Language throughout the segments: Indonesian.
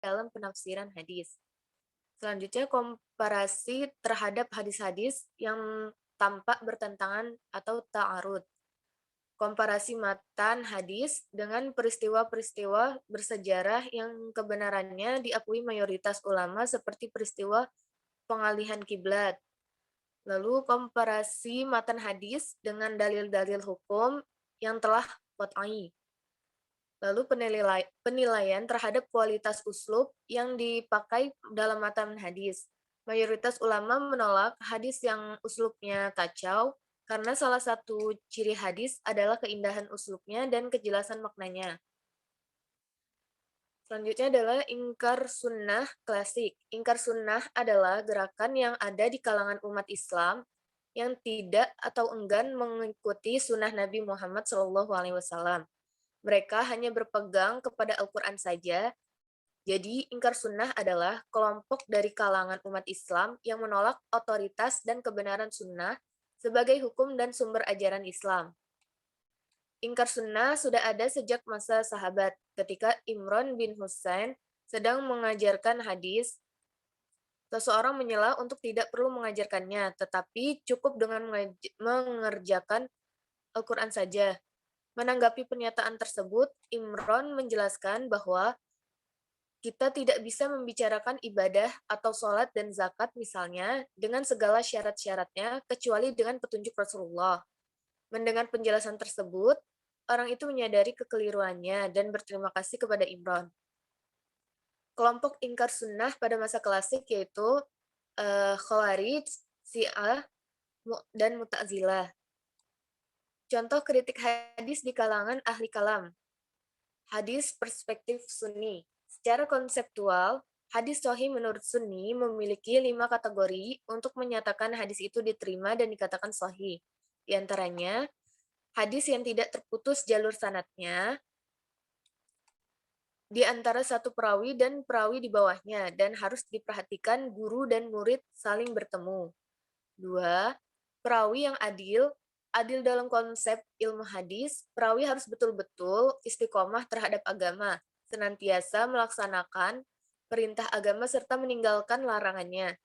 dalam penafsiran hadis. Selanjutnya, komparasi terhadap hadis-hadis yang tampak bertentangan atau ta'arud. Komparasi matan hadis dengan peristiwa-peristiwa bersejarah yang kebenarannya diakui mayoritas ulama seperti peristiwa pengalihan kiblat. Lalu komparasi matan hadis dengan dalil-dalil hukum yang telah qat'i. Lalu penilaian terhadap kualitas uslub yang dipakai dalam matan hadis. Mayoritas ulama menolak hadis yang uslubnya kacau karena salah satu ciri hadis adalah keindahan uslubnya dan kejelasan maknanya. Selanjutnya adalah ingkar sunnah klasik. Ingkar sunnah adalah gerakan yang ada di kalangan umat Islam yang tidak atau enggan mengikuti sunnah Nabi Muhammad SAW. Mereka hanya berpegang kepada Al-Quran saja. Jadi, ingkar sunnah adalah kelompok dari kalangan umat Islam yang menolak otoritas dan kebenaran sunnah sebagai hukum dan sumber ajaran Islam. Ingkar sunnah sudah ada sejak masa sahabat, ketika Imran bin Husain sedang mengajarkan hadis. Seseorang menyela untuk tidak perlu mengajarkannya, tetapi cukup dengan mengerjakan Al-Quran saja. Menanggapi pernyataan tersebut, Imran menjelaskan bahwa kita tidak bisa membicarakan ibadah atau sholat dan zakat misalnya dengan segala syarat-syaratnya kecuali dengan petunjuk Rasulullah. Mendengar penjelasan tersebut, orang itu menyadari kekeliruannya dan berterima kasih kepada Imran. Kelompok ingkar sunnah pada masa klasik yaitu Khawarij, Syiah, dan Mu'tazilah. Contoh kritik hadis di kalangan ahli kalam. Hadis perspektif Sunni. Secara konseptual, hadis sahih menurut Sunni memiliki 5 kategori untuk menyatakan hadis itu diterima dan dikatakan sahih. Di antaranya, hadis yang tidak terputus jalur sanadnya di antara satu perawi dan perawi di bawahnya, dan harus diperhatikan guru dan murid saling bertemu. 2. Perawi yang adil. Adil dalam konsep ilmu hadis, perawi harus betul-betul istiqomah terhadap agama, senantiasa melaksanakan perintah agama serta meninggalkan larangannya.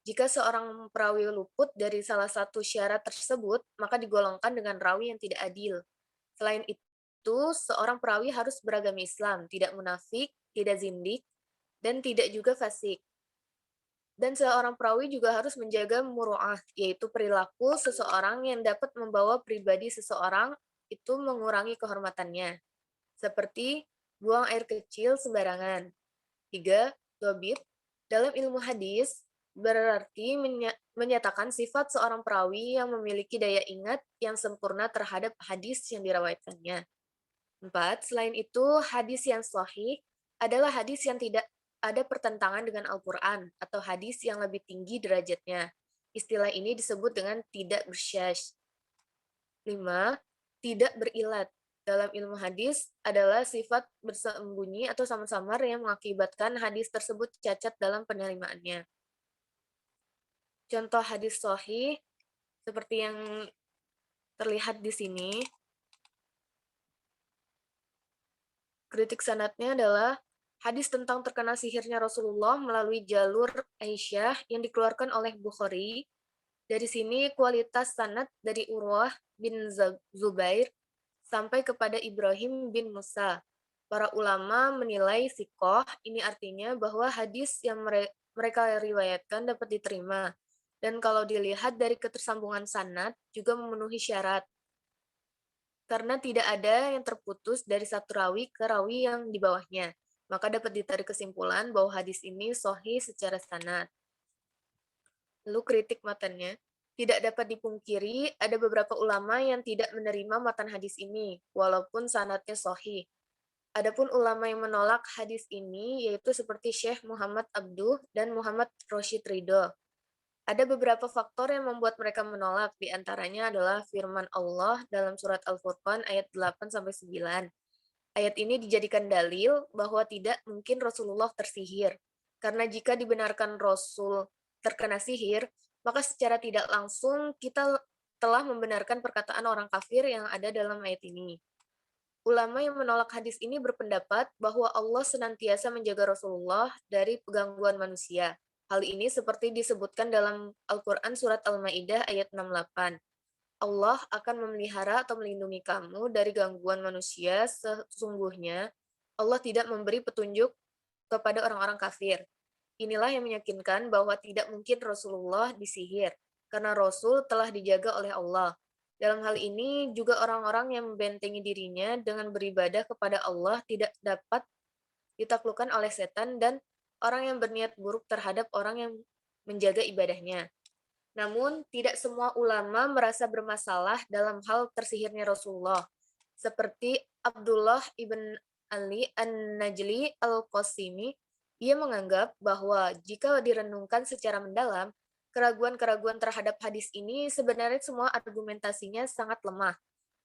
Jika seorang perawi luput dari salah satu syarat tersebut, maka digolongkan dengan rawi yang tidak adil. Selain itu, seorang perawi harus beragama Islam, tidak munafik, tidak zindik, dan tidak juga fasik. Dan seorang perawi juga harus menjaga muru'ah, yaitu perilaku seseorang yang dapat membawa pribadi seseorang itu mengurangi kehormatannya, seperti buang air kecil sembarangan. 3. Dhabit. Dalam ilmu hadis, berarti menyatakan sifat seorang perawi yang memiliki daya ingat yang sempurna terhadap hadis yang dirawatkannya. 4. Selain itu, hadis yang sahih adalah hadis yang tidak ada pertentangan dengan Al-Quran atau hadis yang lebih tinggi derajatnya. Istilah ini disebut dengan tidak bersyaz. 5. Tidak berilat. Dalam ilmu hadis adalah sifat bersembunyi atau samar-samar yang mengakibatkan hadis tersebut cacat dalam penerimaannya. Contoh hadis sahih seperti yang terlihat di sini. Kritik sanadnya adalah hadis tentang terkena sihirnya Rasulullah melalui jalur Aisyah yang dikeluarkan oleh Bukhari. Dari sini kualitas sanad dari Urwah bin Zubair sampai kepada Ibrahim bin Musa. Para ulama menilai sikoh, ini artinya bahwa hadis yang mereka riwayatkan dapat diterima. Dan kalau dilihat dari ketersambungan sanad juga memenuhi syarat. Karena tidak ada yang terputus dari satu rawi ke rawi yang di bawahnya, maka dapat ditarik kesimpulan bahwa hadis ini sahih secara sanad. Lalu kritik matannya. Tidak dapat dipungkiri, ada beberapa ulama yang tidak menerima matan hadis ini, walaupun sanadnya sahih. Adapun ulama yang menolak hadis ini, yaitu seperti Syekh Muhammad Abduh dan Muhammad Rashid Ridho. Ada beberapa faktor yang membuat mereka menolak, di antaranya adalah firman Allah dalam surat Al-Furqan ayat 8-9. Ayat ini dijadikan dalil bahwa tidak mungkin Rasulullah tersihir. Karena jika dibenarkan Rasul terkena sihir, maka secara tidak langsung kita telah membenarkan perkataan orang kafir yang ada dalam ayat ini. Ulama yang menolak hadis ini berpendapat bahwa Allah senantiasa menjaga Rasulullah dari gangguan manusia. Hal ini seperti disebutkan dalam Al-Quran Surat Al-Ma'idah ayat 68. Allah akan memelihara atau melindungi kamu dari gangguan manusia, sesungguhnya Allah tidak memberi petunjuk kepada orang-orang kafir. Inilah yang meyakinkan bahwa tidak mungkin Rasulullah disihir, karena Rasul telah dijaga oleh Allah. Dalam hal ini, juga orang-orang yang membentengi dirinya dengan beribadah kepada Allah tidak dapat ditaklukkan oleh setan dan orang yang berniat buruk terhadap orang yang menjaga ibadahnya. Namun, tidak semua ulama merasa bermasalah dalam hal tersihirnya Rasulullah, seperti Abdullah ibn Ali An-Najli Al-Qasimi. Ia menganggap bahwa jika direnungkan secara mendalam, keraguan-keraguan terhadap hadis ini sebenarnya semua argumentasinya sangat lemah.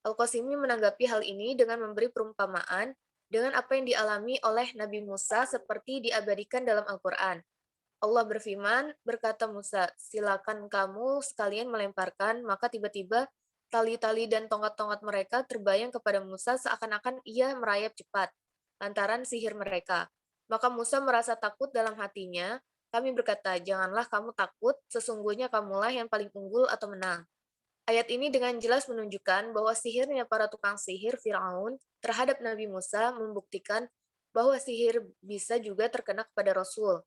Al-Qasimi menanggapi hal ini dengan memberi perumpamaan dengan apa yang dialami oleh Nabi Musa seperti diabadikan dalam Al-Quran. Allah berfirman, berkata Musa, silakan kamu sekalian melemparkan, maka tiba-tiba tali-tali dan tongkat-tongkat mereka terbayang kepada Musa seakan-akan ia merayap cepat, lantaran sihir mereka. Maka Musa merasa takut dalam hatinya, kami berkata, janganlah kamu takut, sesungguhnya kamulah yang paling unggul atau menang. Ayat ini dengan jelas menunjukkan bahwa sihirnya para tukang sihir Firaun terhadap Nabi Musa membuktikan bahwa sihir bisa juga terkena kepada Rasul.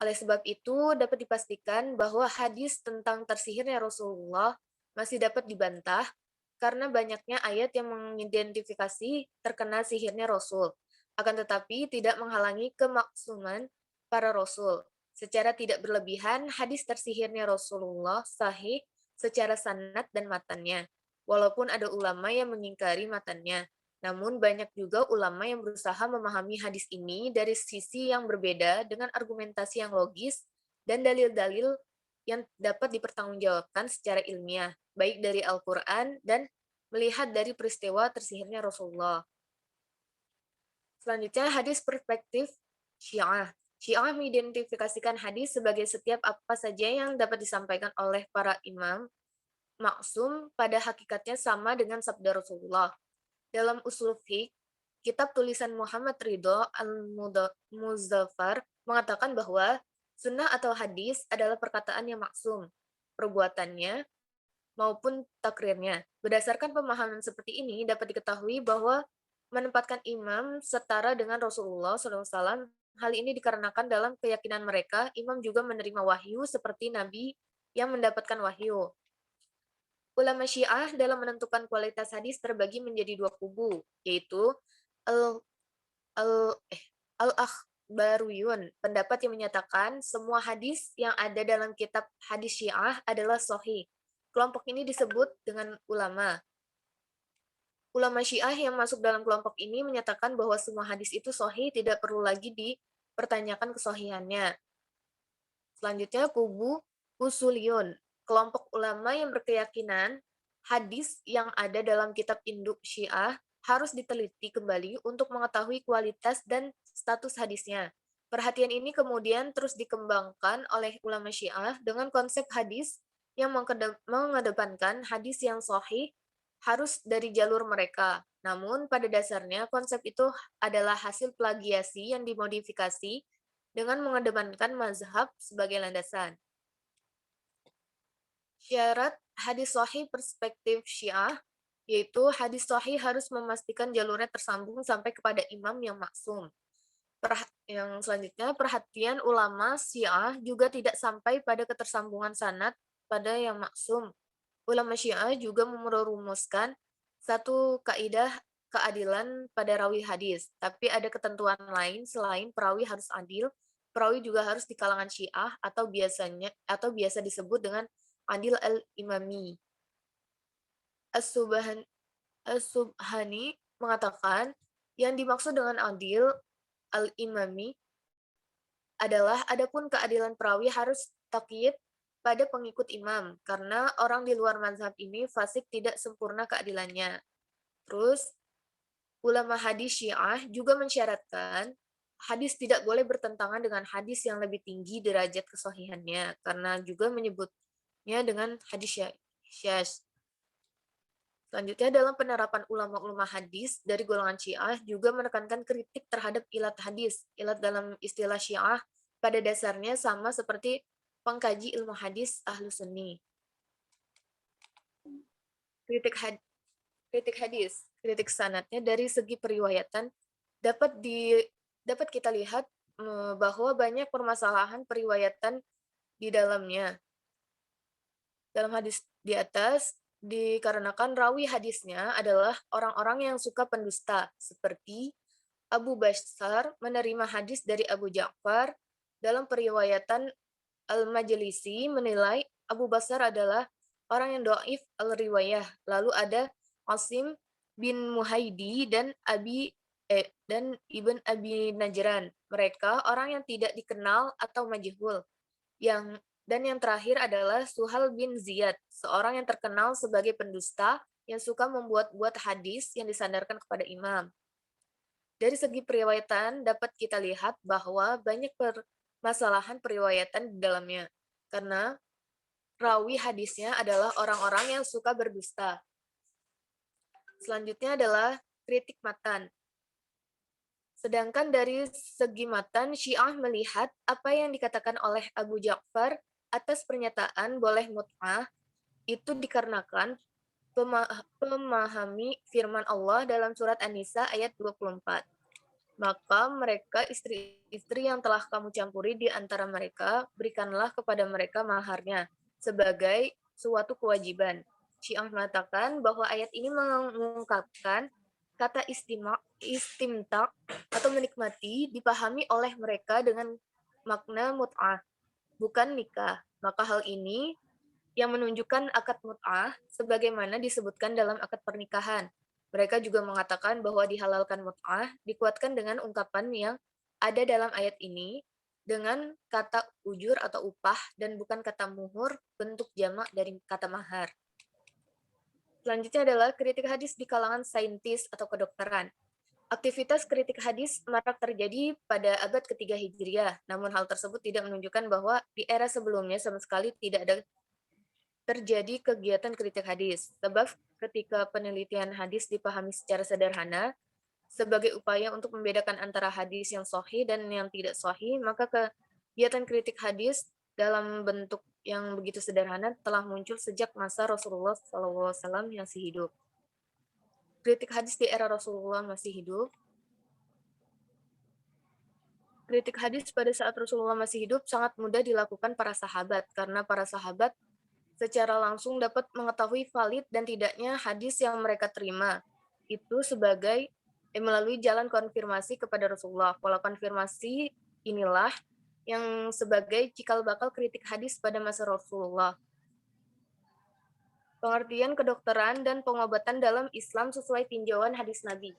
Oleh sebab itu, dapat dipastikan bahwa hadis tentang tersihirnya Rasulullah masih dapat dibantah karena banyaknya ayat yang mengidentifikasi terkena sihirnya Rasul. Akan tetapi, tidak menghalangi kemaksuman para Rasul. Secara tidak berlebihan, hadis tersihirnya Rasulullah sahih secara sanad dan matannya. Walaupun ada ulama yang mengingkari matannya, namun banyak juga ulama yang berusaha memahami hadis ini dari sisi yang berbeda dengan argumentasi yang logis dan dalil-dalil yang dapat dipertanggungjawabkan secara ilmiah, baik dari Al-Quran dan melihat dari peristiwa tersihirnya Rasulullah. Selanjutnya, hadis perspektif Syiah. Syiah mengidentifikasikan hadis sebagai setiap apa saja yang dapat disampaikan oleh para imam maksum pada hakikatnya sama dengan sabda Rasulullah. Dalam usul fiqh, kitab tulisan Muhammad Ridho Al-Muzaffar mengatakan bahwa sunnah atau hadis adalah perkataan yang maksum, perbuatannya maupun takrirnya. Berdasarkan pemahaman seperti ini, dapat diketahui bahwa menempatkan imam setara dengan Rasulullah SAW, hal ini dikarenakan dalam keyakinan mereka, imam juga menerima wahyu seperti Nabi yang mendapatkan wahyu. Ulama Syiah dalam menentukan kualitas hadis terbagi menjadi dua kubu, yaitu al al al-akhbariyun, pendapat yang menyatakan semua hadis yang ada dalam kitab hadis Syiah adalah sahih. Kelompok ini disebut dengan ulama. Ulama Syiah yang masuk dalam kelompok ini menyatakan bahwa semua hadis itu sahih, tidak perlu lagi dipertanyakan kesahihannya. Selanjutnya kubu Usuliyun, kelompok ulama yang berkeyakinan hadis yang ada dalam kitab induk Syiah harus diteliti kembali untuk mengetahui kualitas dan status hadisnya. Perhatian ini kemudian terus dikembangkan oleh ulama Syiah dengan konsep hadis yang mengedepankan hadis yang sahih harus dari jalur mereka. Namun pada dasarnya konsep itu adalah hasil plagiasi yang dimodifikasi dengan mengedepankan mazhab sebagai landasan. Syarat hadis sahih perspektif Syiah, yaitu hadis sahih harus memastikan jalurnya tersambung sampai kepada imam yang maksum. Yang selanjutnya, perhatian ulama Syiah juga tidak sampai pada ketersambungan sanad pada yang maksum. Ulama Syiah juga merumuskan satu kaidah keadilan pada rawi hadis, tapi ada ketentuan lain selain perawi harus adil, perawi juga harus di kalangan Syiah atau biasa disebut dengan adil al-imami. As-Subhani mengatakan yang dimaksud dengan adil al-imami adalah adapun keadilan perawi harus takyid pada pengikut imam, karena orang di luar mazhab ini fasik tidak sempurna keadilannya. Terus, ulama hadis Syiah juga mensyaratkan hadis tidak boleh bertentangan dengan hadis yang lebih tinggi derajat kesahihannya, karena juga menyebutnya dengan hadis syaz. Selanjutnya, dalam penerapan ulama-ulama hadis dari golongan Syiah juga menekankan kritik terhadap ilat hadis. Ilat dalam istilah Syiah pada dasarnya sama seperti pengkaji ilmu hadis ahlu sunni. Kritik, had, kritik hadis, kritik sanadnya dari segi periwayatan dapat dapat kita lihat bahwa banyak permasalahan periwayatan di dalamnya. Dalam hadis di atas, dikarenakan rawi hadisnya adalah orang-orang yang suka pendusta, seperti Abu Basar menerima hadis dari Abu Ja'far. Dalam periwayatan Al-Majlisi menilai Abu Basar adalah orang yang do'if al-riwayah. Lalu ada Qasim bin Muhaidi dan Ibn Abi Najran. Mereka orang yang tidak dikenal atau majhul. Yang terakhir adalah Suhal bin Ziyad, seorang yang terkenal sebagai pendusta yang suka membuat-buat hadis yang disandarkan kepada imam. Dari segi periwayatan dapat kita lihat bahwa banyak permasalahan periwayatan di dalamnya, karena rawi hadisnya adalah orang-orang yang suka berdusta. Selanjutnya adalah kritik matan. Sedangkan dari segi matan, Syiah melihat apa yang dikatakan oleh Abu Ja'far atas pernyataan boleh mut'ah itu dikarenakan memahami firman Allah dalam surat An-Nisa ayat 24. Maka mereka istri-istri yang telah kamu campuri di antara mereka, berikanlah kepada mereka maharnya sebagai suatu kewajiban. Syiah mengatakan bahwa ayat ini mengungkapkan kata istimtak atau menikmati dipahami oleh mereka dengan makna mut'ah, bukan nikah. Maka hal ini yang menunjukkan akad mut'ah sebagaimana disebutkan dalam akad pernikahan. Mereka juga mengatakan bahwa dihalalkan mut'ah dikuatkan dengan ungkapan yang ada dalam ayat ini dengan kata ujur atau upah dan bukan kata muhur, bentuk jamak dari kata mahar. Selanjutnya adalah kritik hadis di kalangan saintis atau kedokteran. Aktivitas kritik hadis marak terjadi pada abad ketiga Hijriah, namun hal tersebut tidak menunjukkan bahwa di era sebelumnya sama sekali tidak ada terjadi kegiatan kritik hadis. Sebab ketika penelitian hadis dipahami secara sederhana, sebagai upaya untuk membedakan antara hadis yang sahih dan yang tidak sahih, maka kegiatan kritik hadis dalam bentuk yang begitu sederhana telah muncul sejak masa Rasulullah SAW yang masih hidup. Kritik hadis di era Rasulullah masih hidup. Kritik hadis pada saat Rasulullah masih hidup sangat mudah dilakukan para sahabat, karena para sahabat secara langsung dapat mengetahui valid dan tidaknya hadis yang mereka terima. Itu melalui jalan konfirmasi kepada Rasulullah. Pola konfirmasi inilah yang sebagai cikal bakal kritik hadis pada masa Rasulullah. Pengertian kedokteran dan pengobatan dalam Islam sesuai tinjauan hadis Nabi.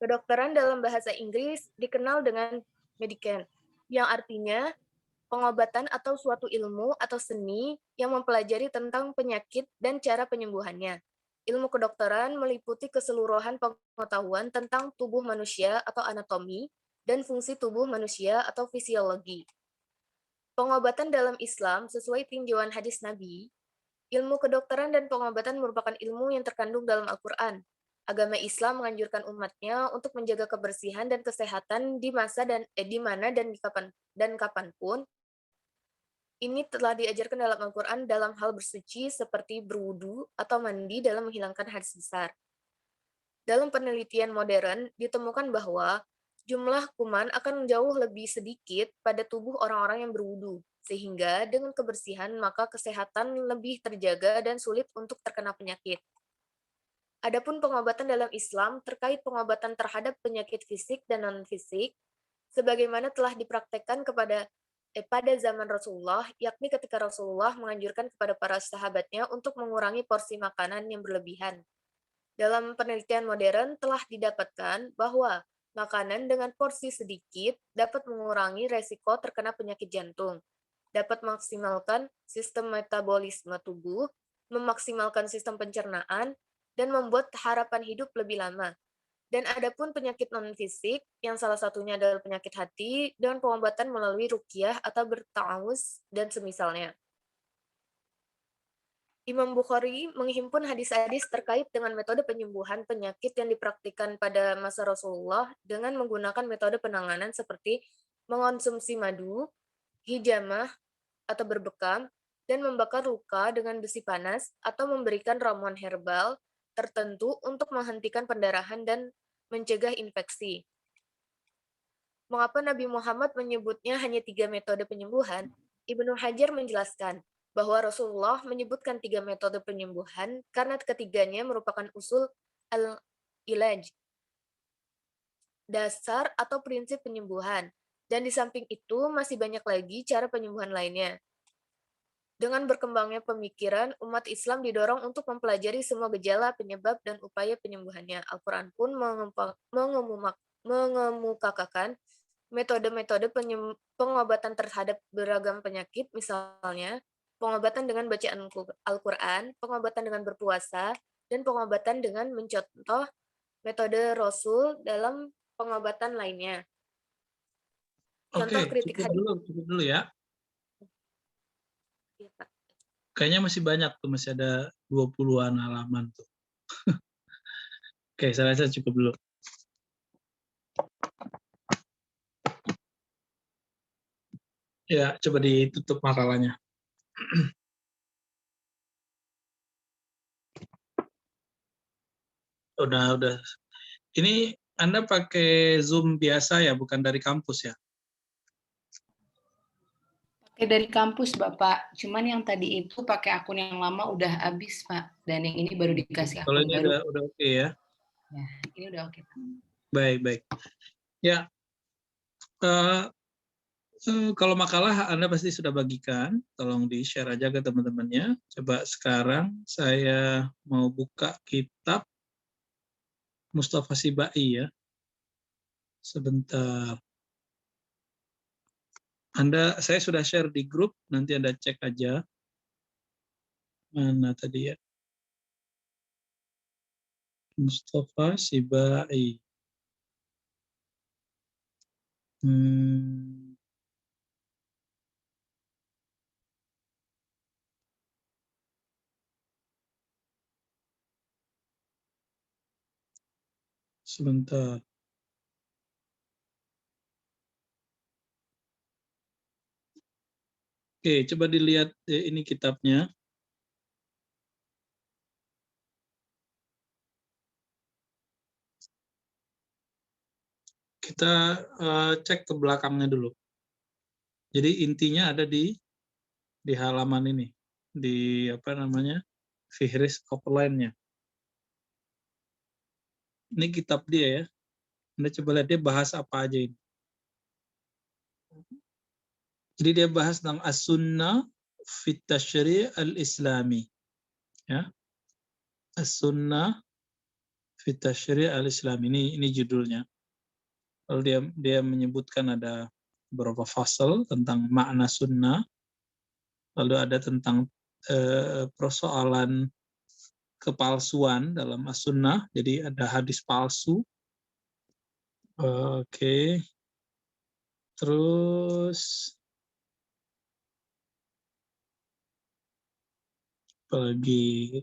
Kedokteran dalam bahasa Inggris dikenal dengan medicine, yang artinya pengobatan atau suatu ilmu atau seni yang mempelajari tentang penyakit dan cara penyembuhannya. Ilmu kedokteran meliputi keseluruhan pengetahuan tentang tubuh manusia atau anatomi dan fungsi tubuh manusia atau fisiologi. Pengobatan dalam Islam sesuai tinjauan hadis Nabi, ilmu kedokteran dan pengobatan merupakan ilmu yang terkandung dalam Al-Quran. Agama Islam menganjurkan umatnya untuk menjaga kebersihan dan kesehatan di mana dan kapanpun. Ini telah diajarkan dalam Al-Quran dalam hal bersuci seperti berwudu atau mandi dalam menghilangkan hadas besar. Dalam penelitian modern, ditemukan bahwa jumlah kuman akan jauh lebih sedikit pada tubuh orang-orang yang berwudu, sehingga dengan kebersihan maka kesehatan lebih terjaga dan sulit untuk terkena penyakit. Adapun pengobatan dalam Islam terkait pengobatan terhadap penyakit fisik dan non-fisik, sebagaimana telah dipraktekkan pada zaman Rasulullah, yakni ketika Rasulullah menganjurkan kepada para sahabatnya untuk mengurangi porsi makanan yang berlebihan. Dalam penelitian modern telah didapatkan bahwa makanan dengan porsi sedikit dapat mengurangi resiko terkena penyakit jantung, dapat memaksimalkan sistem metabolisme tubuh, memaksimalkan sistem pencernaan, dan membuat harapan hidup lebih lama. Dan adapun penyakit non-fisik, yang salah satunya adalah penyakit hati, dan pengobatan melalui ruqyah atau berta'awuz dan semisalnya. Imam Bukhari menghimpun hadis-hadis terkait dengan metode penyembuhan penyakit yang dipraktikkan pada masa Rasulullah dengan menggunakan metode penanganan seperti mengonsumsi madu, hijamah atau berbekam, dan membakar luka dengan besi panas atau memberikan ramuan herbal tertentu untuk menghentikan pendarahan dan mencegah infeksi. Mengapa Nabi Muhammad menyebutnya hanya 3 metode penyembuhan? Ibnu Hajar menjelaskan bahwa Rasulullah menyebutkan 3 metode penyembuhan karena ketiganya merupakan usul al-ilaj, dasar atau prinsip penyembuhan. Dan di samping itu masih banyak lagi cara penyembuhan lainnya. Dengan berkembangnya pemikiran, umat Islam didorong untuk mempelajari semua gejala, penyebab, dan upaya penyembuhannya. Al-Quran pun mengemukakan metode-metode pengobatan terhadap beragam penyakit, misalnya pengobatan dengan bacaan Al-Quran, pengobatan dengan berpuasa, dan pengobatan dengan mencontoh metode Rasul dalam pengobatan lainnya. Oke, Contoh kritik hadis. cukup dulu ya. Iya, Pak. Kayaknya masih banyak tuh, masih ada 20-an halaman tuh. Oke, saya rasa cukup dulu. Ya, coba ditutup makalahnya. Udah. Ini Anda pakai Zoom biasa ya, bukan dari kampus ya? Pakai dari kampus, Bapak. Cuman yang tadi itu pakai akun yang lama udah habis, Pak. Dan yang ini baru dikasih Kalau akun ini baru. udah oke ya? Ya, ini udah oke, Pak. Baik. Ya, kalau makalah Anda pasti sudah bagikan, tolong di-share aja ke teman-temannya. Coba sekarang saya mau buka kitab Mustafa Sibai ya. Sebentar. Saya sudah share di grup, nanti Anda cek aja. Mana tadi ya? Mustafa Sibai. Sebentar. Oke, coba dilihat ini kitabnya. Kita cek ke belakangnya dulu. Jadi intinya ada di halaman ini, di Fihris outline-nya. Ini kitab dia ya. Anda coba lihat dia bahas apa aja ini. Jadi dia bahas tentang as-sunnah fit tasyri' al-islami. Ya. As-sunnah fit tasyri' al-islami. Ini judulnya. Lalu dia menyebutkan ada beberapa fasal tentang makna sunnah. Lalu ada tentang persoalan kepalsuan dalam as-sunnah. Jadi ada hadis palsu. Oke. Terus apalagi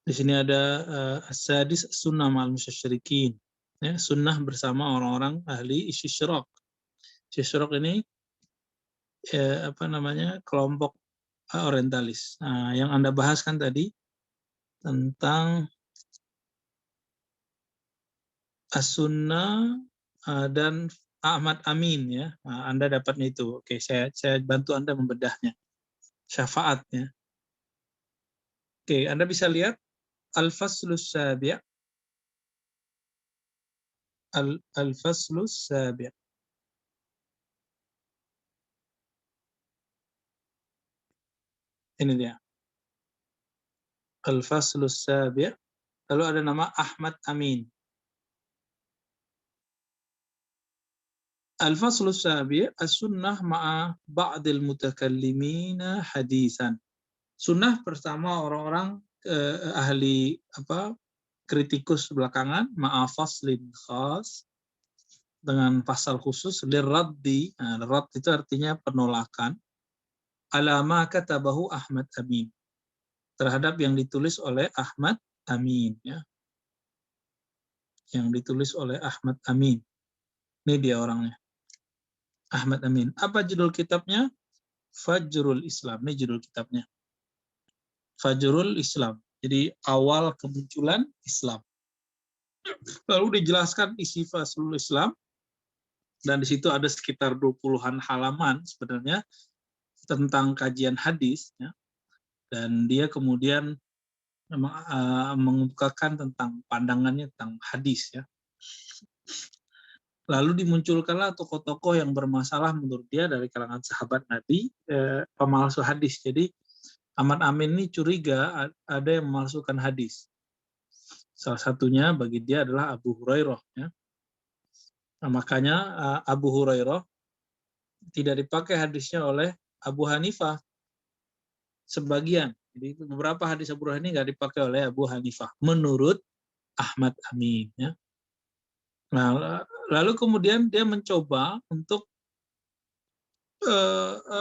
di sini ada as-sadis sunnah ma'al musyasyrikin. Ya, sunnah bersama orang-orang ahli isyrak. Isyrak ini kelompok orientalis. Nah, yang Anda bahas kan tadi tentang as-sunnah dan Ahmad Amin ya. Nah, Anda dapatnya itu. Oke, saya bantu Anda membedahnya. Syafaatnya. Oke, Anda bisa lihat al-faslus sabi'. Al-faslus sabi'. Ini dia. Al-faslus sabi'. Lalu ada nama Ahmad Amin. Al-faslus sabi' as-sunnah ma'a ba'dil mutakallimina hadisan. Sunnah bersama orang-orang ahli kritikus belakangan, ma'afaslin khas, dengan pasal khusus lirraddi. Rad itu artinya penolakan, alama katabahu Ahmad Amin, terhadap yang ditulis oleh Ahmad Amin, ya. Yang ditulis oleh Ahmad Amin. Ini dia orangnya. Ahmad Amin. Apa judul kitabnya? Fajrul Islam. Ini judul kitabnya. Fajrul Islam. Jadi awal kemunculan Islam. Lalu dijelaskan isi Fajrul Islam, dan di situ ada sekitar 20-an halaman sebenarnya tentang kajian hadis, ya. Dan dia kemudian mengungkapkan tentang pandangannya tentang hadis, ya. Lalu dimunculkanlah tokoh-tokoh yang bermasalah menurut dia dari kalangan sahabat Nabi, pemalsu hadis. Jadi Ahmad Amin ini curiga ada yang memalsukan hadis. Salah satunya bagi dia adalah Abu Hurairah, ya. Nah, makanya Abu Hurairah tidak dipakai hadisnya oleh Abu Hanifah sebagian. Jadi beberapa hadis Abu Hurairah ini nggak dipakai oleh Abu Hanifah menurut Ahmad Amin, ya. Nah, lalu kemudian dia mencoba untuk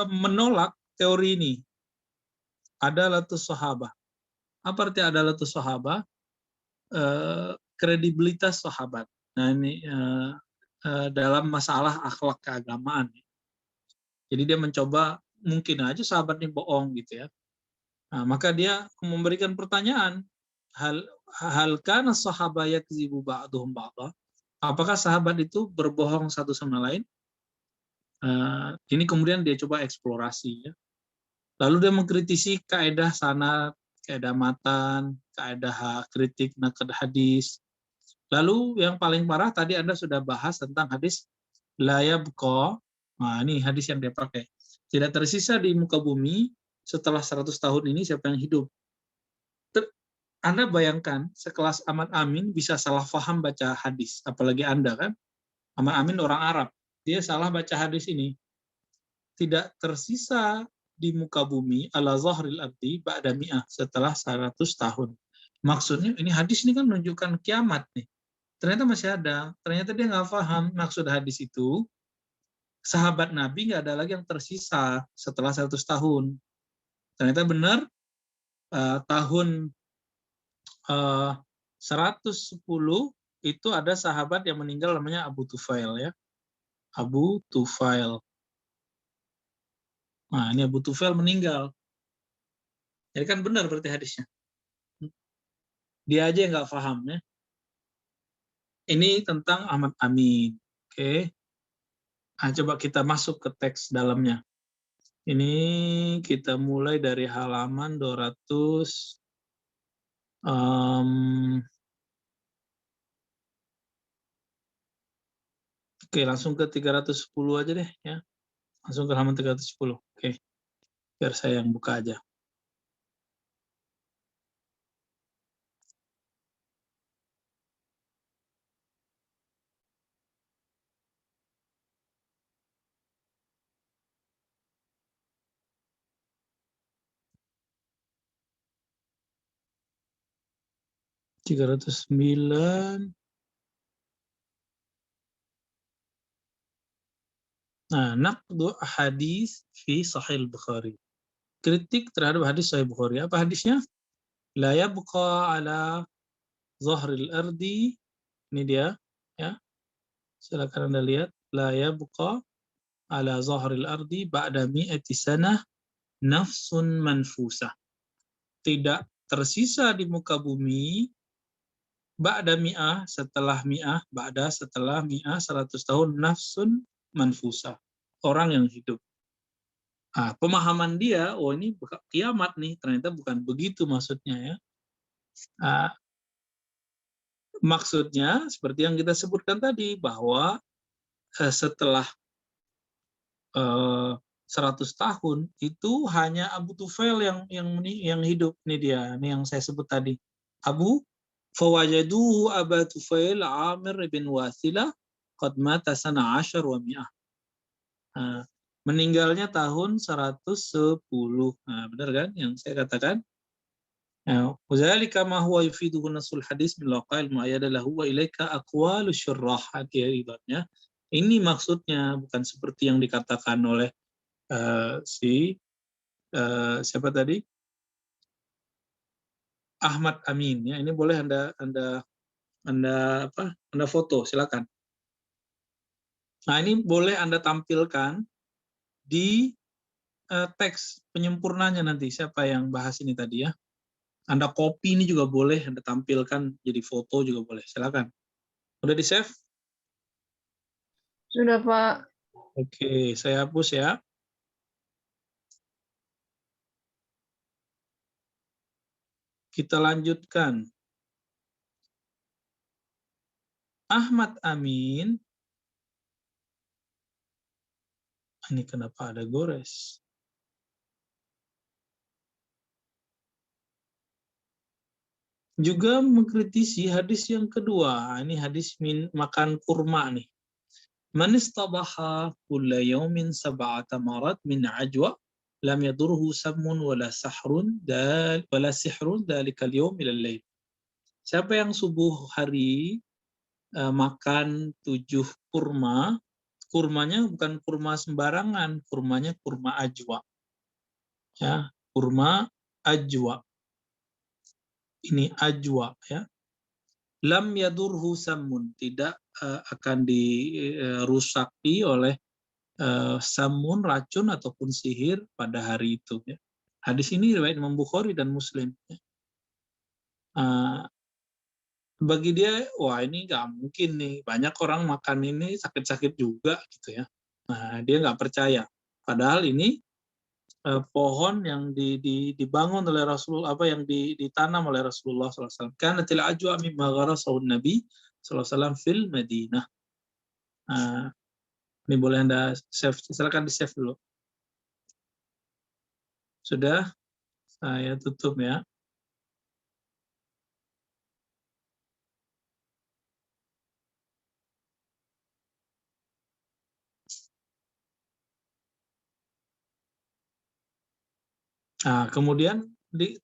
menolak teori ini. Adalatus sahabah. Apa arti adalatus sahabah? Kredibilitas sahabat. Nah, ini dalam masalah akhlak keagamaan. Jadi dia mencoba, mungkin aja sahabat ini bohong gitu, ya. Nah, maka dia memberikan pertanyaan, hal kana sahabah yakzibu ba'duhum ba'dha? Apakah sahabat itu berbohong satu sama lain? Ini kemudian dia coba eksplorasi, ya. Lalu dia mengkritisi kaedah sanad, kaedah matan, kaedah kritik naqd hadis. Lalu yang paling parah tadi Anda sudah bahas tentang hadis la yabqa. Nah, ini hadis yang dia pakai. Tidak tersisa di muka bumi setelah 100 tahun ini siapa yang hidup. Anda bayangkan sekelas Ahmad Amin bisa salah paham baca hadis, apalagi Anda kan. Ahmad Amin orang Arab, dia salah baca hadis ini. Tidak tersisa di muka bumi ala zahril ardi ba'da mi'ah, setelah 100 tahun. Maksudnya ini hadis ini kan menunjukkan kiamat nih. Ternyata masih ada. Ternyata dia nggak paham maksud hadis itu. Sahabat Nabi nggak ada lagi yang tersisa setelah 100 tahun. Ternyata benar, tahun 110 itu ada sahabat yang meninggal namanya Abu Tufail, ya. Abu Tufail. Nah, ini Abu Tufail meninggal. Jadi kan benar berarti hadisnya. Dia aja yang nggak paham, ya. Ini tentang Ahmad Amin. Oke. Nah, coba kita masuk ke teks dalamnya. Ini kita mulai dari halaman 200. Oke, langsung ke 310 aja deh, ya. Langsung ke halaman 310. Oke. Biar saya yang buka aja. Tiga 309. Nah, naqdu hadis fi Sahih Bukhari. Kritik terhadap hadis Sahih Bukhari. Apa hadisnya? La yabqa ala zahril ardi. Ini dia, ya. Silakan Anda lihat. La yabqa ala zahril ardi ba'da mi'ati sanah nafsun manfusah. Tidak tersisa di muka bumi ba'da mi'ah, setelah mi'ah, ba'da setelah mi'ah 100 tahun, nafsun manfusah, orang yang hidup. Nah, pemahaman dia, oh ini kiamat nih, ternyata bukan begitu maksudnya, ya. Nah, maksudnya seperti yang kita sebutkan tadi, bahwa setelah 100 tahun itu hanya Abu Tufail yang hidup. Ini dia, ini yang saya sebut tadi. Fawajaduhu Aba Tufail Amir bin Wasilah qad mata sana 10 wa mi'ah. Meninggalnya tahun 110. Nah, benar kan yang saya katakan? Nah, wazalika ma huwa yufiduhu nasul hadis bil waqa'il mu'ayyada lahu wa ilaika aqwalu syurrah. Akibatnya ini maksudnya bukan seperti yang dikatakan oleh siapa tadi? Ahmad Amin ya. Ini boleh Anda foto, silakan. Nah, ini boleh Anda tampilkan di teks penyempurnanya nanti siapa yang bahas ini tadi ya. Anda copy ini juga boleh, Anda tampilkan jadi foto juga boleh. Silakan. Udah di-save? Sudah, Pak. Oke, saya hapus ya. Kita lanjutkan. Ahmad Amin. Ini kenapa ada gores? Juga mengkritisi hadis yang kedua. Ini hadis makan kurma nih. Man istabaha kulla yawmin sab'ata marat min ajwa lam yadurhu sammun wala sihrun dalikal yawm ila lail. Siapa yang subuh hari makan 7 kurma, kurmanya bukan kurma sembarangan, kurmanya kurma ajwa. Ya, kurma ajwa. Ini ajwa ya. Lam yadurhu sammun, tidak akan dirusaki oleh samun, racun ataupun sihir pada hari itu ya. Hadis ini riwayat Imam Bukhari dan Muslim ya. Bagi dia, wah ini nggak mungkin nih, banyak orang makan ini sakit-sakit juga gitu ya. Nah, dia nggak percaya. Padahal ini pohon yang dibangun oleh Rasulullah, yang ditanam oleh Rasulullah SAW. Karena til ajwa mimma gharasahun Nabi SAW fil Madinah. Ini boleh Anda save, silakan di save dulu. Sudah, saya tutup ya. Nah, kemudian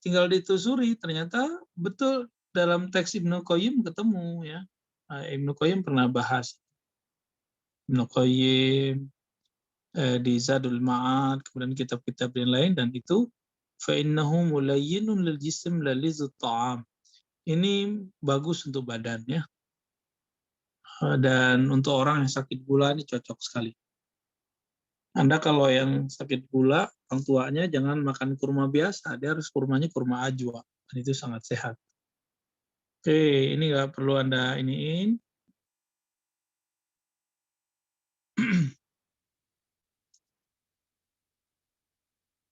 tinggal ditelusuri, ternyata betul dalam teks Ibnu Qayyim ketemu ya. Ibnu Qayyim pernah bahas. Ibnu Qayyim di Zadul Ma'ad, kemudian kitab-kitab yang lain, dan itu فَإِنَّهُ مُلَيِّنٌ لِلْجِسْمِ لَلِذُّ الطَّعَامِ. Ini bagus untuk badannya, dan untuk orang yang sakit gula ini cocok sekali. Anda kalau yang sakit gula, orang tuanya jangan makan kurma biasa, dia harus kurmanya kurma ajwa. Dan itu sangat sehat. Oke, ini nggak perlu Anda iniin.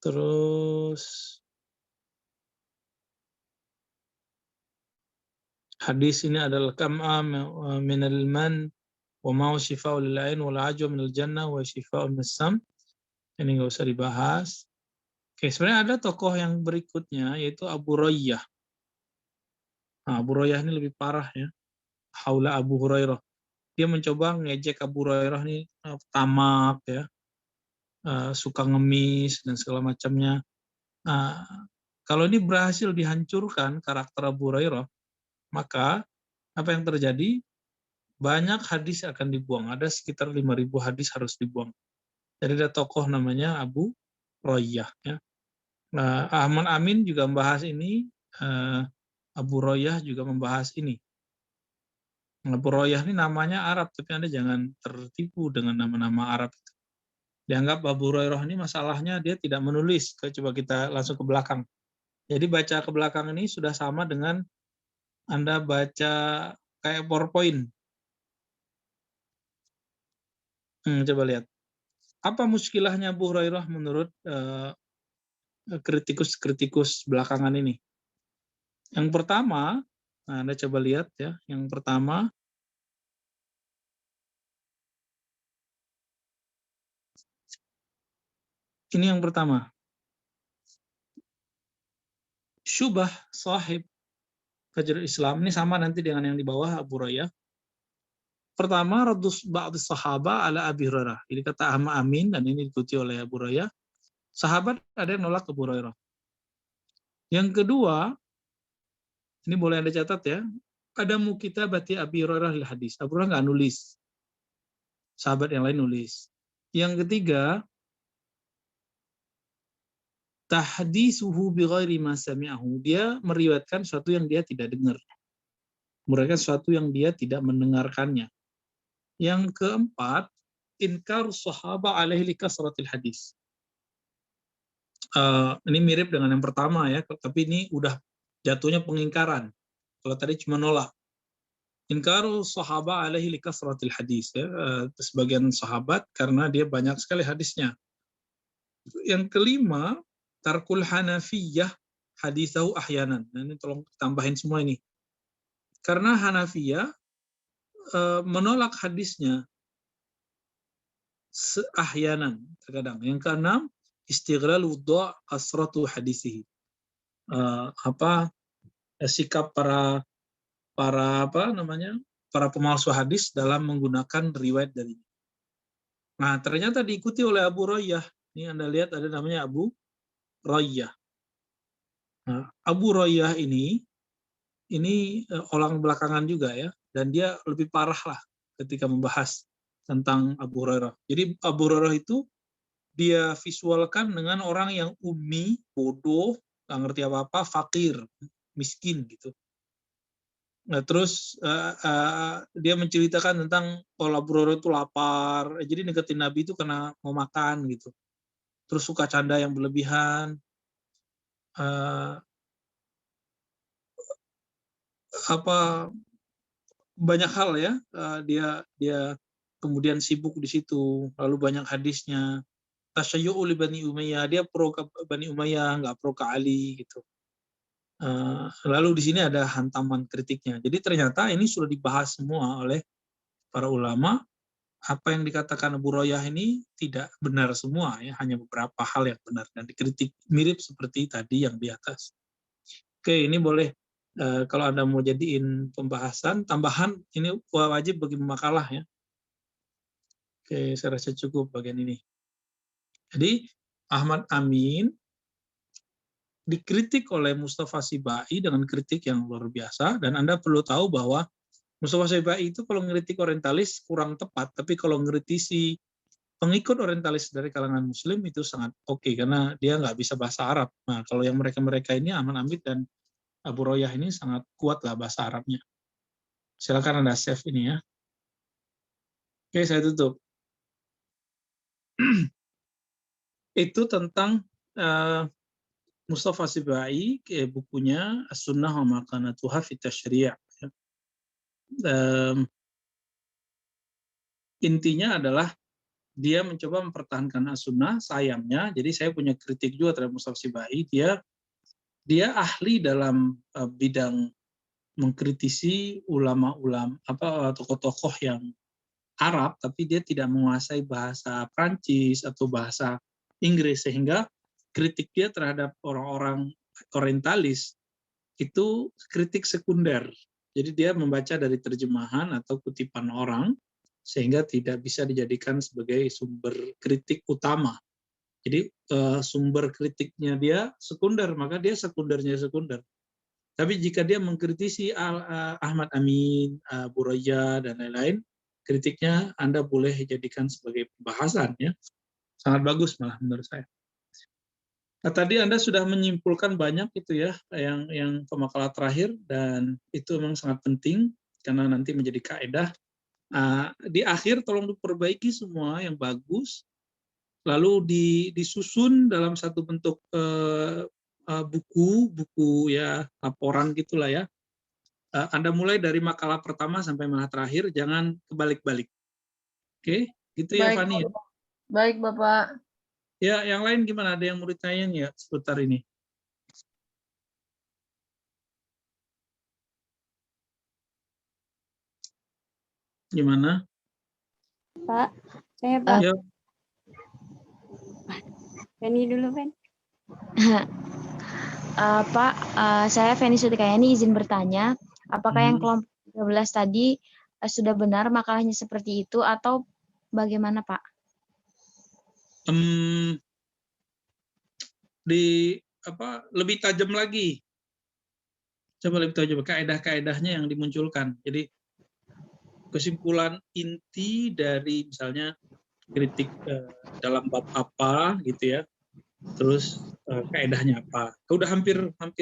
Terus hadis ini adalah kam'a minal man wa ma'u shifa'u lil 'ain wal 'ajwa minal jannah wa shifa'u minas sam. Ini nggak usah dibahas. Oke, sebenarnya ada tokoh yang berikutnya yaitu Abu Royyah. Nah, Abu Royyah ini lebih parah ya. Haula Abu Hurairah. Dia mencoba ngejek Abu Hurairah ini tamak ya, suka ngemis dan segala macamnya. Kalau ini berhasil dihancurkan karakter Abu Hurairah, maka apa yang terjadi? Banyak hadis akan dibuang. Ada sekitar 5.000 hadis harus dibuang. Jadi ada tokoh namanya Abu Royyah ya. Nah, Ahmad Amin juga membahas ini, Abu Royyah juga membahas ini. Abu Royyah ini namanya Arab, tapi Anda jangan tertipu dengan nama-nama Arab. Dianggap Abu Hurairah ini masalahnya dia tidak menulis. Coba kita langsung ke belakang. Jadi baca ke belakang ini sudah sama dengan Anda baca kayak PowerPoint. Coba lihat. Apa muskilahnya Abu Hurairah menurut kritikus-kritikus belakangan ini? Yang pertama, nah Anda coba lihat ya. Yang pertama, ini yang pertama. Syubah sahib Fajrul Islam, ini sama nanti dengan yang di bawah Abu Hurairah. pertama radus ba'd sahaba ala Abi Hurairah. Ini kata Ahmad Amin dan ini diikuti oleh Abu Hurairah. Sahabat ada yang nolak Abu Hurairah. Yang kedua, ini boleh Anda catat ya, ada mukitabati Abi Hurairah lil hadis. Abu Hurairah nggak nulis. Sahabat yang lain nulis. Yang ketiga, tahdisuhu bighairi ma sami'ahu. Dia meriwayatkan sesuatu yang dia tidak dengar. Meriwayatkan sesuatu yang dia tidak mendengarkannya. Yang keempat, inkar sahaba alaihi likasratil hadis. Ini mirip dengan yang pertama ya, tapi ini udah jatuhnya pengingkaran. Kalau tadi cuma nolak. Inkaru sahaba alaihi likasratil hadis ya, sebagian sahabat karena dia banyak sekali hadisnya. Yang kelima, tarkul Hanafiyah hadisahu ahyanan. Nah, ini tolong tambahin semua ini. Karena Hanafiyah menolak hadisnya ahyanan terkadang. Yang keenam, istighlal wudha' kasratu hadisihi. Sikap para pemalsu hadis dalam menggunakan riwayat dari. Nah, ternyata diikuti oleh Abu Royyah. Ini Anda lihat ada namanya Abu Royyah. Nah, Abu Royyah ini orang belakangan juga ya, dan dia lebih parah lah ketika membahas tentang Abu Hurairah. Jadi Abu Hurairah itu dia visualkan dengan orang yang ummi, bodoh, nggak ngerti apa-apa, fakir, miskin gitu. Nah, terus dia menceritakan tentang kalau Abu Hurairah itu lapar, jadi deketin Nabi itu karena mau makan gitu. Terus suka canda yang berlebihan, banyak hal ya. Dia kemudian sibuk di situ, lalu banyak hadisnya. Tasyayyu' li Bani Umayyah, dia pro ke Bani Umayyah, nggak pro ke Ali gitu. Lalu di sini ada hantaman kritiknya. Jadi ternyata ini sudah dibahas semua oleh para ulama. Apa yang dikatakan Abu Royyah ini tidak benar semua ya, hanya beberapa hal yang benar dan dikritik mirip seperti tadi yang di atas. Oke, ini boleh kalau Anda mau jadiin pembahasan tambahan, ini wajib bagi makalah ya. Oke, saya rasa cukup bagian ini. Jadi Ahmad Amin dikritik oleh Mustafa Sibai dengan kritik yang luar biasa, dan Anda perlu tahu bahwa Mustafa Sibai itu kalau ngeritik orientalis kurang tepat, tapi kalau ngritisi pengikut orientalis dari kalangan muslim itu sangat oke, karena dia nggak bisa bahasa Arab. Nah, kalau yang mereka-mereka ini, Ahmad Amin dan Abu Royyah ini sangat kuat lah bahasa Arabnya. Silakan Anda save ini ya. Oke, saya tutup. Itu tentang Mustafa Sibai, bukunya As-Sunnah wa Makanatuha fi Tasyri'. Intinya adalah dia mencoba mempertahankan As-Sunnah, sayangnya, jadi saya punya kritik juga terhadap Mustafa Sibai, dia ahli dalam bidang mengkritisi ulama-ulama, tokoh-tokoh yang Arab, tapi dia tidak menguasai bahasa Prancis atau bahasa Inggris, sehingga kritik dia terhadap orang-orang orientalis itu kritik sekunder. Jadi dia membaca dari terjemahan atau kutipan orang, sehingga tidak bisa dijadikan sebagai sumber kritik utama. Jadi sumber kritiknya dia sekunder, maka dia sekundernya sekunder. Tapi jika dia mengkritisi Ahmad Amin, Abu Royyah, dan lain-lain, kritiknya Anda boleh jadikan sebagai pembahasan. Ya. Sangat bagus malah menurut saya. Nah, tadi Anda sudah menyimpulkan banyak itu ya, yang pemakalah terakhir, dan itu memang sangat penting karena nanti menjadi kaedah. Di akhir tolong diperbaiki semua yang bagus, lalu disusun dalam satu bentuk buku ya, laporan gitulah ya. Anda mulai dari makalah pertama sampai makalah terakhir, jangan kebalik-balik. Oke, gitu ya Fani. Baik, Bapak. Ya, yang lain gimana? Ada yang mau ditanyain ya seputar ini? Gimana? Pak, saya Pak. Ya. Feni dulu, Fen. Pak, saya Feni Sutikayani izin bertanya, apakah yang kelompok 13 tadi sudah benar makalahnya seperti itu atau bagaimana, Pak? Lebih tajam lagi. Coba lebih tajam kaedah-kaedahnya yang dimunculkan. Jadi kesimpulan inti dari misalnya kritik dalam bab apa gitu ya. Terus kaedahnya apa. Udah hampir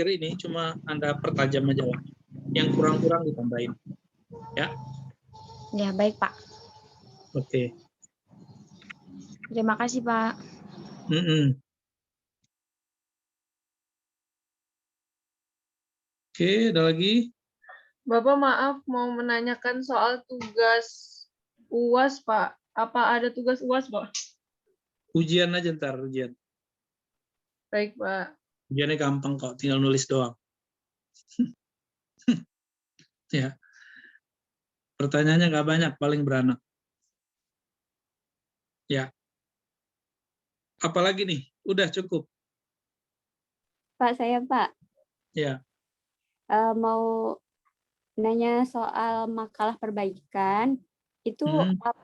ini, cuma Anda pertajam aja lah. Yang kurang-kurang ditambahin. Ya. Ya, baik, Pak. Oke. Terima kasih, Pak. Oke, ada lagi? Bapak maaf mau menanyakan soal tugas UAS, Pak. Apa ada tugas UAS, Pak? Ujian aja ntar, ujian. Baik, Pak. Ujiannya gampang kok, tinggal nulis doang. Ya. Pertanyaannya nggak banyak, paling beranak. Ya. Apalagi nih? Udah cukup. Pak, saya Pak. Ya. Mau nanya soal makalah perbaikan. Itu apa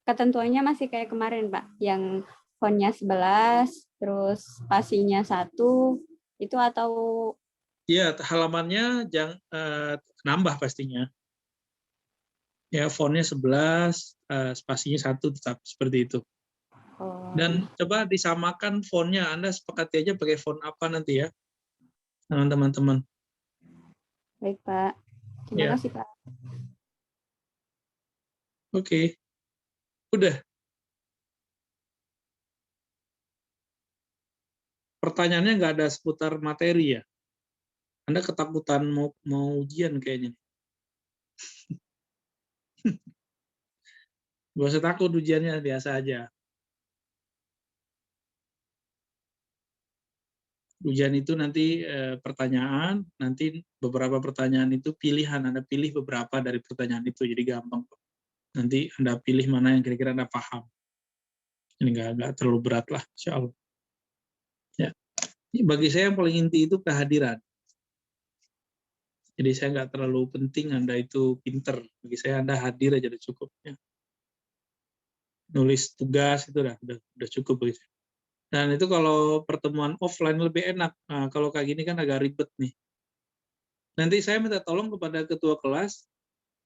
ketentuannya masih kayak kemarin, Pak? Yang fontnya 11, terus spasinya 1, itu atau... Ya, halamannya nambah pastinya. Ya, fontnya 11, spasinya 1 tetap seperti itu. Dan coba disamakan fontnya. Anda sepakati aja pakai font apa nanti ya, dengan teman-teman. Baik, Pak. Terima kasih, Pak. Oke. Udah. Pertanyaannya nggak ada seputar materi ya. Anda ketakutan mau ujian kayaknya. Gak usah takut, ujiannya biasa aja. Ujian itu nanti pertanyaan, nanti beberapa pertanyaan itu pilihan. Anda pilih beberapa dari pertanyaan itu, jadi gampang. Nanti Anda pilih mana yang kira-kira Anda paham. Ini nggak terlalu berat lah, insya Allah. Ya. Bagi saya yang paling inti itu kehadiran. Jadi saya nggak terlalu penting Anda itu pinter. Bagi saya Anda hadir aja udah cukup. Ya. Nulis tugas itu udah cukup bagi saya. Dan itu kalau pertemuan offline lebih enak. Nah, kalau kayak gini kan agak ribet nih. Nanti saya minta tolong kepada ketua kelas,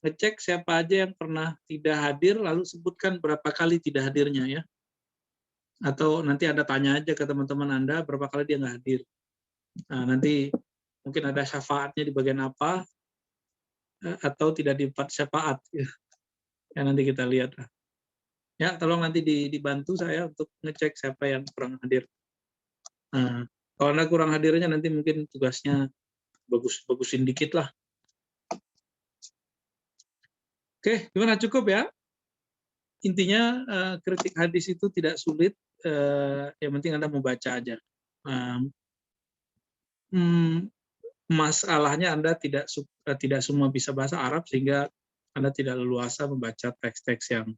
ngecek siapa aja yang pernah tidak hadir, lalu sebutkan berapa kali tidak hadirnya ya. Atau nanti Anda tanya aja ke teman-teman Anda berapa kali dia nggak hadir. Nah, nanti mungkin ada syafaatnya di bagian apa, atau tidak dapat syafaat. Ya, nanti kita lihat lah. Ya, tolong nanti dibantu saya untuk ngecek siapa yang kurang hadir. Nah, kalau Anda kurang hadirnya nanti mungkin tugasnya bagusin dikit lah. Oke, gimana, cukup ya? Intinya kritik hadis itu tidak sulit, yang penting Anda mau baca aja. Masalahnya Anda tidak semua bisa bahasa Arab sehingga Anda tidak leluasa membaca teks-teks yang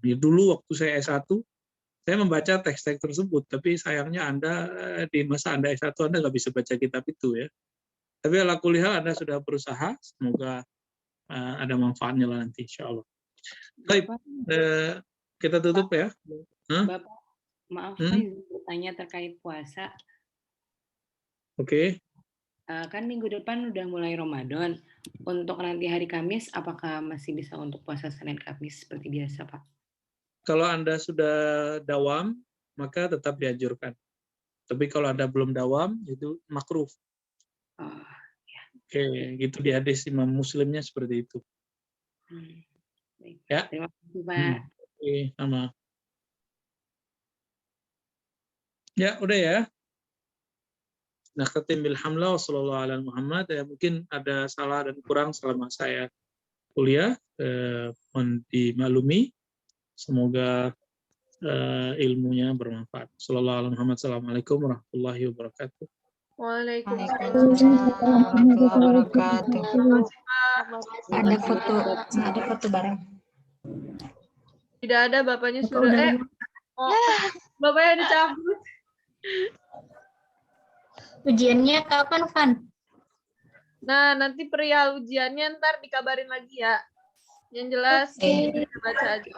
dulu waktu saya S1 saya membaca teks-teks tersebut, tapi sayangnya Anda di masa Anda S1 Anda nggak bisa baca kitab itu ya. Tapi ala kulli hal Anda sudah berusaha, semoga ada manfaatnya lah nanti insya Allah. Baik, kita tutup ya. Bapak, maaf saya bertanya terkait puasa. Oke. Kan minggu depan udah mulai Ramadan. Untuk nanti hari Kamis, apakah masih bisa untuk puasa Senin Kamis seperti biasa, Pak? Kalau Anda sudah dawam, maka tetap dianjurkan. Tapi kalau Anda belum dawam, itu makruh. Ya. Oke, gitu di hadis Imam Muslimnya seperti itu. Baik. Ya. Terima kasih, Pak. Oke, sama. Ya, udah ya. Nakhtatim bilhamdulillah wassallallahu ala Muhammad. Ya, mungkin ada salah dan kurang selama saya kuliah, mohon dimaklumi. Semoga ilmunya bermanfaat. Sallallahu alaihi Muhammad. Assalamualaikum warahmatullahi wabarakatuh. Waalaikumsalam warahmatullahi wabarakatuh. Ada foto bareng. Tidak ada, bapaknya sudah. Bapaknya dicabut. Ujiannya kapan, Van? Nah, nanti perihal ujiannya ntar dikabarin lagi ya. Yang jelas Oke. kita baca aja.